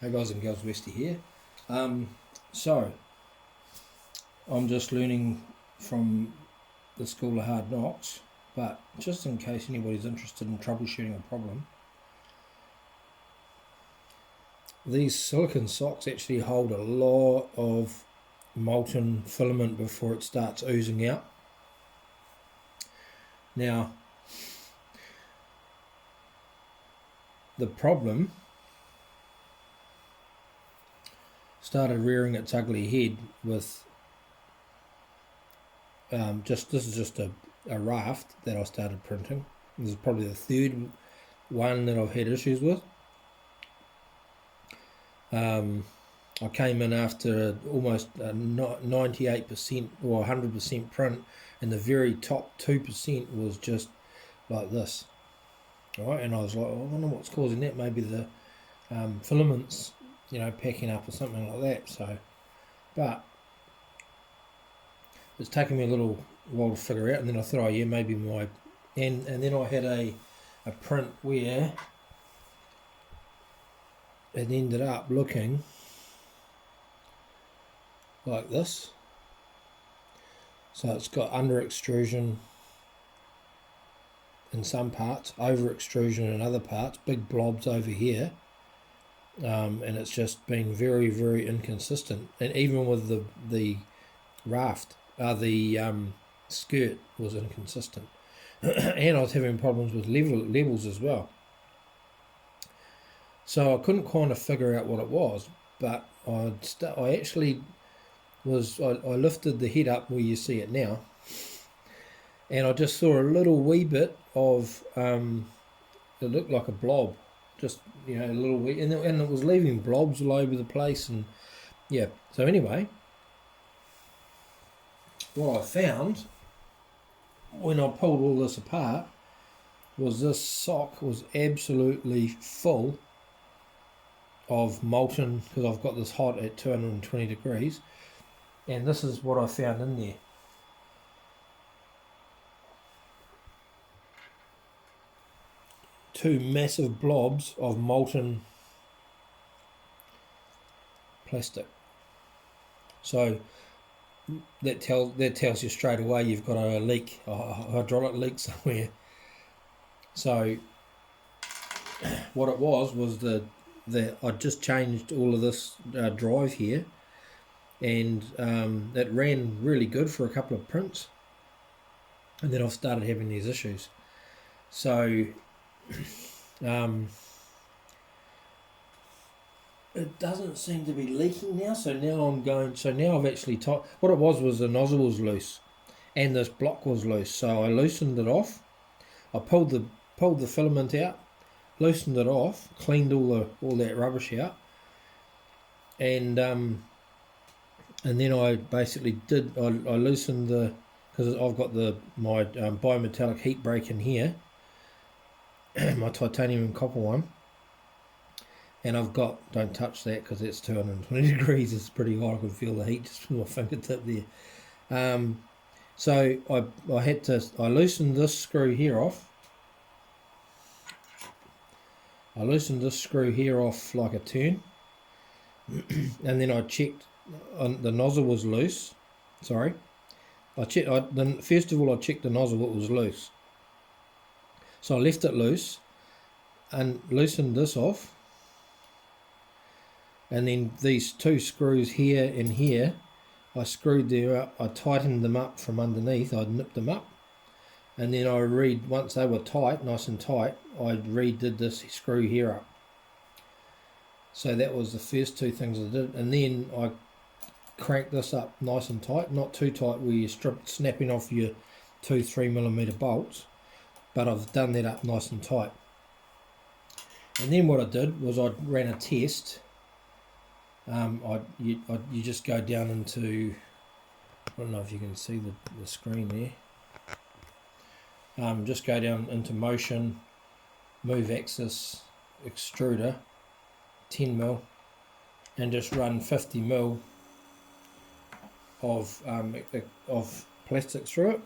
Hey guys and girls, Westy here. So, I'm just learning from the School of Hard Knocks, but just in case anybody's interested in troubleshooting a problem, these silicon socks actually hold a lot of molten filament before it starts oozing out. Now, the problem started rearing its ugly head with this is just a raft that I started printing. This is probably the third one that I've had issues with. I came in after almost 98% or 100% print, and the very top 2% was just like this. Right, and I was like, I wonder what's causing that. Maybe the filaments, packing up or something like that. So, but it's taken me a little while to figure out, and then I thought, oh yeah, maybe my and then I had a print where it ended up looking like this. So it's got under extrusion in some parts, over extrusion in other parts, big blobs over here, and it's just been very, very inconsistent. And even with the raft, the skirt was inconsistent, and I was having problems with levels as well. So I couldn't kind of figure out what it was, but I actually was, I lifted the head up where you see it now, and I just saw a little wee bit of, it looked like a blob, just, a little wee, and it was leaving blobs all over the place, and yeah. So anyway, what I found when I pulled all this apart was this sock was absolutely full of molten, because I've got this hot at 220 degrees, and this is what I found in there. Two massive blobs of molten plastic. So that tells you straight away you've got a leak, a hydraulic leak somewhere. So what it was that I just changed all of this drive here, and it ran really good for a couple of prints, and then I've started having these issues. So it doesn't seem to be leaking now. So now I've actually what it was the nozzle was loose and this block was loose, so I loosened it off. I pulled the filament out, loosened it off, cleaned all that rubbish out, and then I basically I loosened because I've got my bimetallic heat break in here, my titanium and copper one, and I've got, don't touch that because it's 220 degrees, it's pretty hot, I can feel the heat just from my fingertip there. So I loosened this screw here off. I loosened this screw here off like a turn, and then I checked the nozzle was loose. Sorry, first of all I checked the nozzle, it was loose. So I left it loose and loosened this off, and then these two screws here and here, I screwed them up, I tightened them up from underneath, I nipped them up, and then once they were tight, nice and tight, I redid this screw here up. So that was the first two things I did, and then I cranked this up nice and tight, not too tight where you're snapping off your 2-3mm bolts, but I've done that up nice and tight. And then what I did was I ran a test. You just go down into, I don't know if you can see the screen there. Just go down into motion, move axis, extruder, 10mm, and just run 50mm of plastic through it,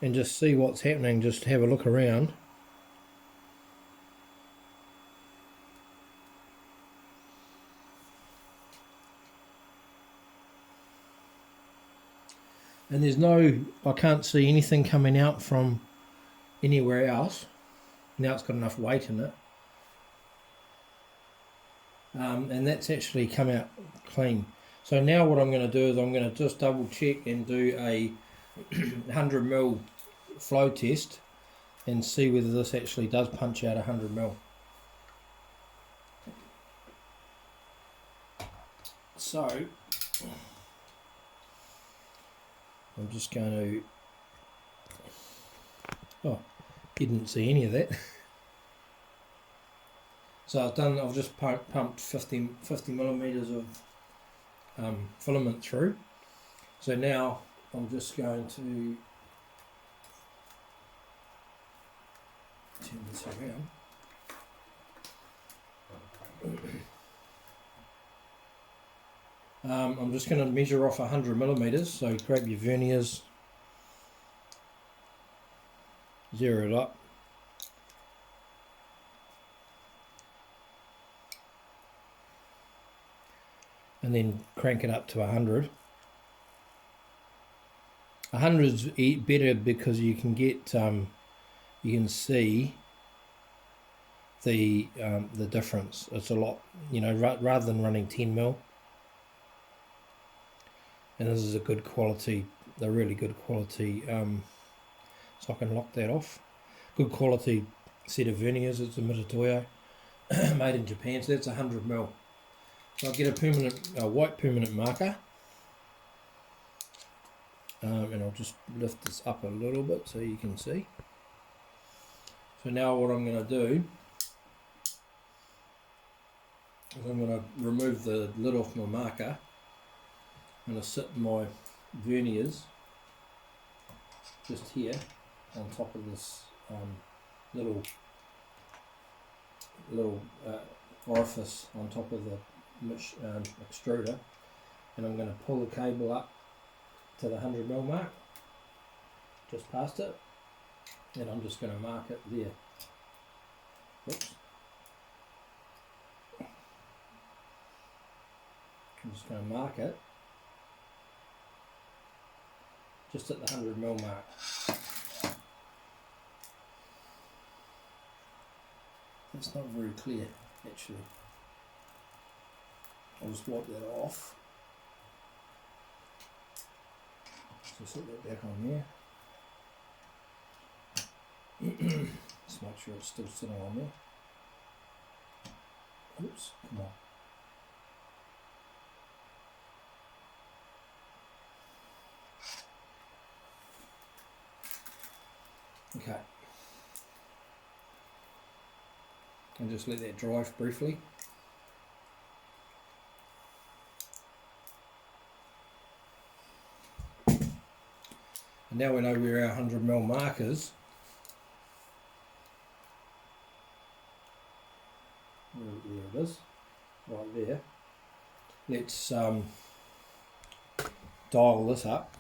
and just see what's happening. Just have a look around. and there's no, I can't see anything coming out from anywhere else. Now it's got enough weight in it, and that's actually come out clean. So now what I'm going to do is I'm going to just double check and do a 100 ml flow test and see whether this actually does punch out 100 ml. So I'm just going to, oh, you didn't see any of that. So I've just pumped 50 millimeters of filament through. So now I'm just going to turn this around. I'm just going to measure off 100 millimeters. So grab your verniers, zero it up, and then crank it up to 100. 100 is better because you can get you can see the difference. It's a lot, you know, rather than running 10 mil. And this is a good quality, a really good quality. So I can lock that off. Good quality set of verniers. It's a Mitutoyo, made in Japan. So that's 100 mil. So I'll get a white permanent marker, and I'll just lift this up a little bit so you can see. So now what I'm going to do is I'm going to remove the lid off my marker. I'm going to sit my verniers just here on top of this little orifice on top of the extruder, and I'm going to pull the cable up to the 100 mil mark, just past it, and I'm just going to mark it there. Oops. I'm just going to mark it just at the 100 mil mark. It's not very clear actually. I'll just wipe that off. So set that back on there. Just make sure it's still sitting on there. Oops, come on. Okay. And just let that dry briefly. And now we know where our 100 mil mark is. There it is, right there. Let's dial this up.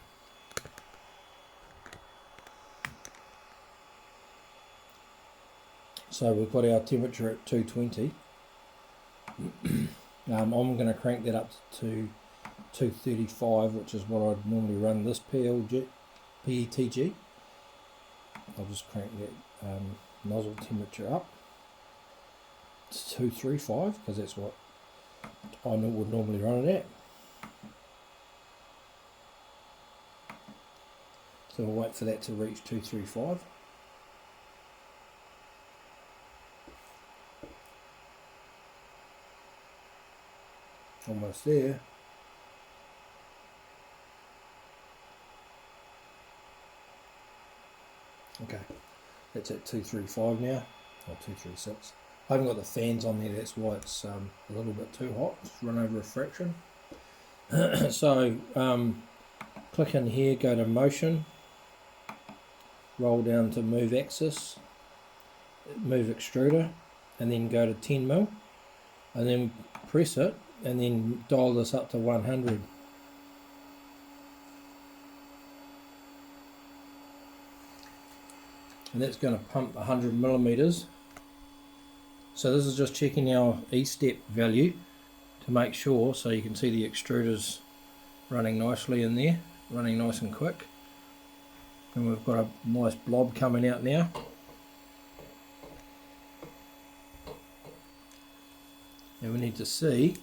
So we've got our temperature at 220. I'm going to crank that up to 235, which is what I'd normally run this PETG. I'll just crank that nozzle temperature up to 235 because that's what I would normally run it at. So we'll wait for that to reach 235. Almost there. Okay, that's at 235 now, or 236. I haven't got the fans on there, that's why it's a little bit too hot. It's run over a fraction. So click in here, go to motion, roll down to move axis, move extruder, and then go to 10 mil, and then press it, and then dial this up to 100. And that's going to pump 100 millimeters. So this is just checking our E-step value to make sure, so you can see the extruders running nicely in there, running nice and quick. And we've got a nice blob coming out now. And we need to see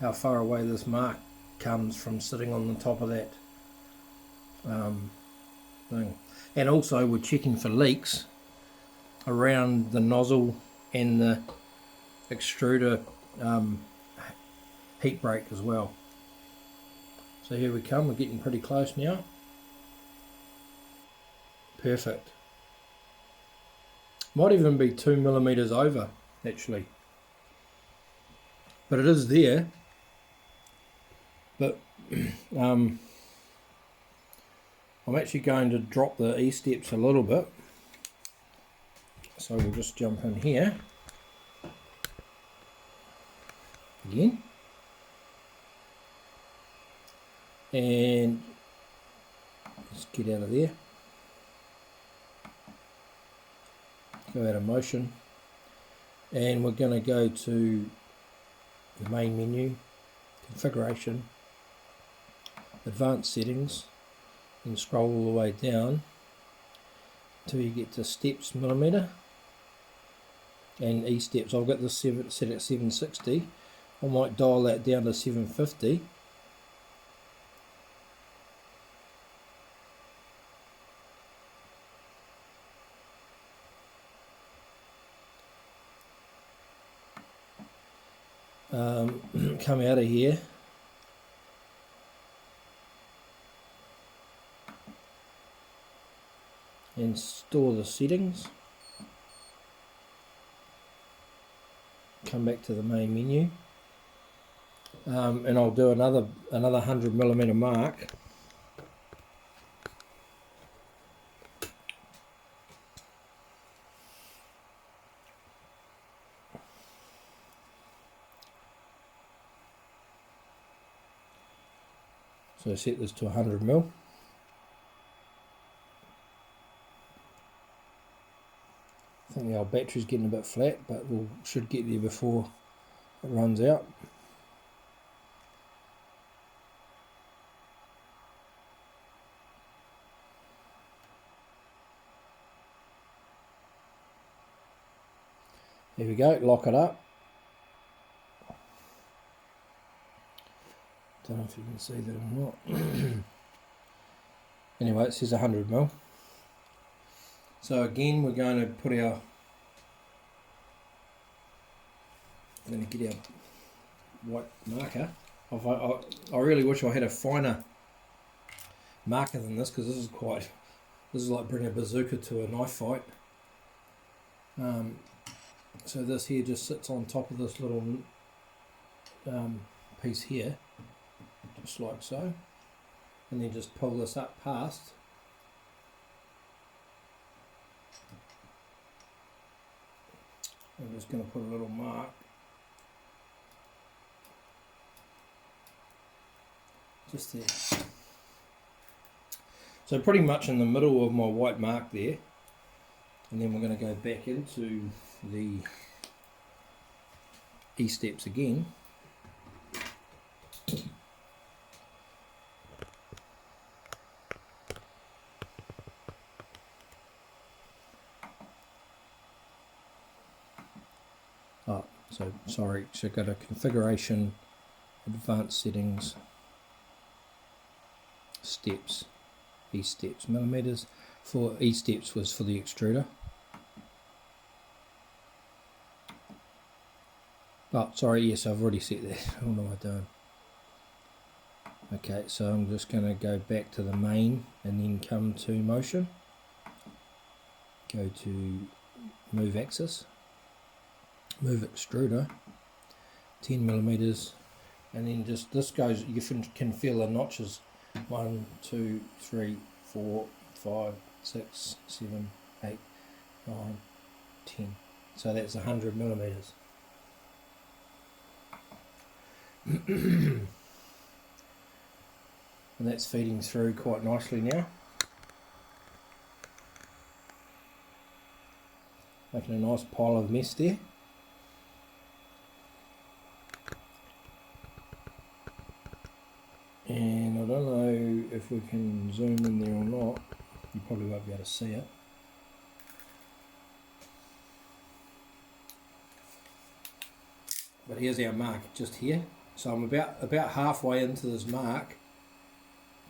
how far away this mark comes from sitting on the top of that thing. And also we're checking for leaks around the nozzle and the extruder heat break as well. So here we come, we're getting pretty close now. Perfect. Might even be 2 millimeters over actually. But it is there. But I'm actually going to drop the E-steps a little bit. So we'll just jump in here. Again. And let's get out of there. Go out of motion. And we're going to go to the main menu, configuration, advanced settings, and scroll all the way down until you get to steps millimeter and E-steps. I've got this set at 760. I might dial that down to 750. Come out of here and store the settings. Come back to the main menu, and I'll do another 100 millimeter mark. So set this to 100 mil. I think the old battery's getting a bit flat, but we should get there before it runs out. There we go, lock it up. Don't know if you can see that or not. Anyway, it says 100 mil. So again, we're going to put our, I'm going to get our white marker. I really wish I had a finer marker than this, because this is like bringing a bazooka to a knife fight. So this here just sits on top of this little piece here, just like so, and then just pull this up past. I'm just going to put a little mark just there. So pretty much in the middle of my white mark there, and then we're going to go back into the E-steps again. Oh, so sorry, so go to configuration, advanced settings, steps, E-steps, millimeters. For E-steps was for the extruder. Oh, sorry, yes, I've already set that. What am I doing? Okay, so I'm just going to go back to the main and then come to motion. Go to move axis, move extruder, 10 millimeters, and then just this goes, you can feel the notches 1, 2, 3, 4, 5, 6, 7, 8, 9, 10. So that's 100 millimeters. And that's feeding through quite nicely now, making a nice pile of mess there. And I don't we can zoom in there or not. You probably won't be able to see it. But here's our mark just here. So I'm about halfway into this mark.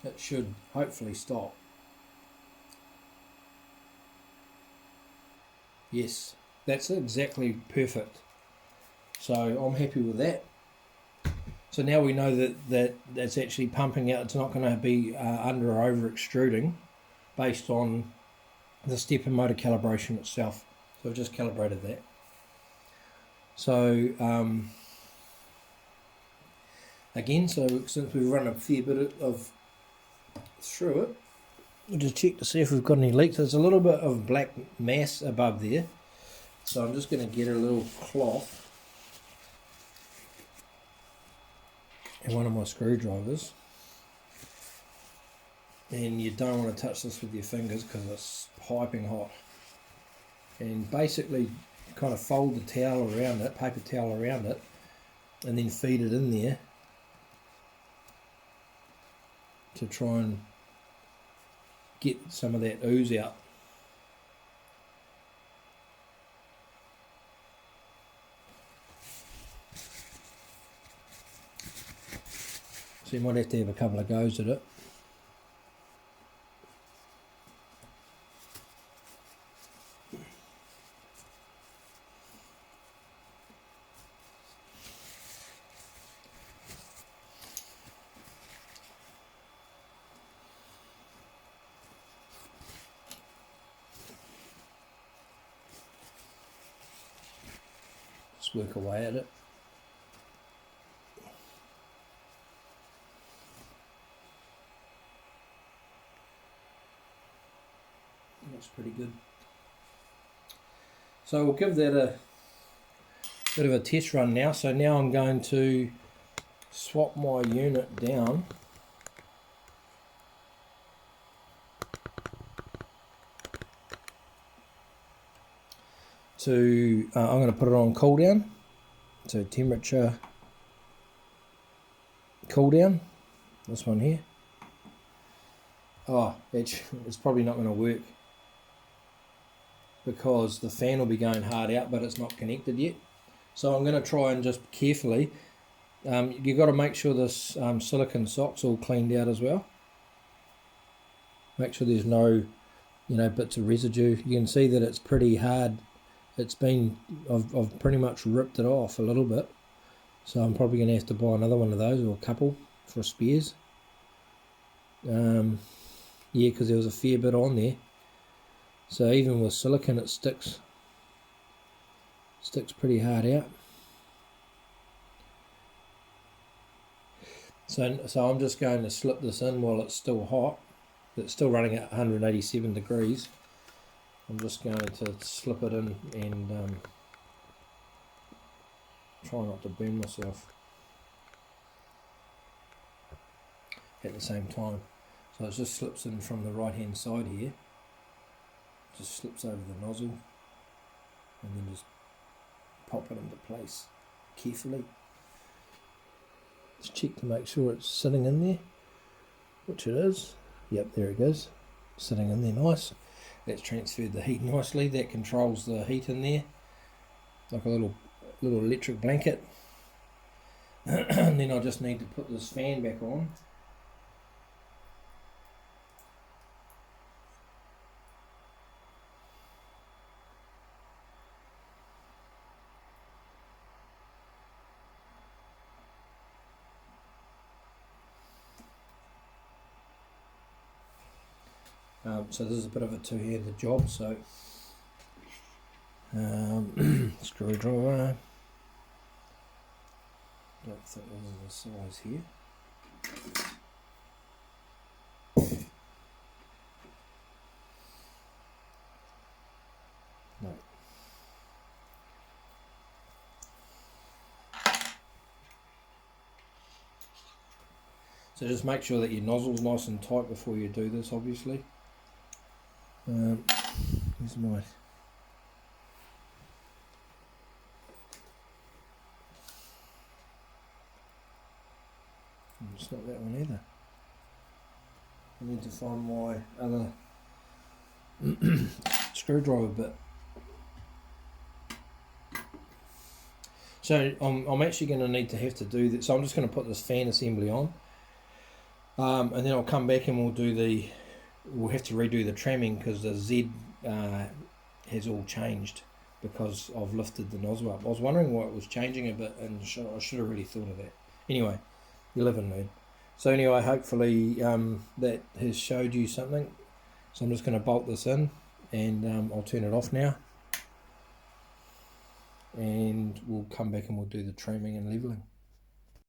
It should hopefully stop. Yes, that's exactly perfect. So I'm happy with that. So now we know that it's actually pumping out. It's not going to be under or over extruding based on the stepper motor calibration itself. So I've just calibrated that. So again, so since we've run a fair bit of through it, we'll just check to see if we've got any leaks. There's a little bit of black mass above there. So I'm just going to get a little cloth and one of my screwdrivers, and you don't want to touch this with your fingers because it's piping hot, and basically kind of fold the towel around it, paper towel around it, and then feed it in there to try and get some of that ooze out. So you might have to have a couple of goes at it. Just work away at it. Looks pretty good. So we'll give that a bit of a test run now. So now I'm going to swap my unit down to, I'm going to put it on cool down. So temperature cool down, this one here. Oh, it's probably not going to work because the fan will be going hard out, but it's not connected yet. So I'm going to try and just carefully, you've got to make sure this silicone sock's all cleaned out as well. Make sure there's no, bits of residue. You can see that it's pretty hard. It's been, I've pretty much ripped it off a little bit. So I'm probably going to have to buy another one of those, or a couple for spares. Yeah, because there was a fair bit on there. So even with silicone, it sticks pretty hard out. So I'm just going to slip this in while it's still hot. It's still running at 187 degrees. I'm just going to slip it in and try not to burn myself at the same time. So it just slips in from the right hand side here, just slips over the nozzle, and then just pop it into place carefully. Just check to make sure it's sitting in there, which it is. Yep, there it goes, sitting in there nice. That's transferred the heat nicely. That controls the heat in there, like a little electric blanket. And then I just need to put this fan back on. So this is a bit of a two-handed job. So screwdriver. Don't think this is the size here. No. So just make sure that your nozzle's nice and tight before you do this, obviously. Here's my... It's not that one either. I need to find my other screwdriver bit. So I'm actually going to have to do that. So I'm just going to put this fan assembly on, and then I'll come back and we'll have to redo the tramming because the Z has all changed because I've lifted the nozzle up. I was wondering why it was changing a bit, and I should have really thought of that. Anyway, you live and learn. So anyway, hopefully that has showed you something. So I'm just going to bolt this in, and I'll turn it off now, and we'll come back and we'll do the trimming and leveling.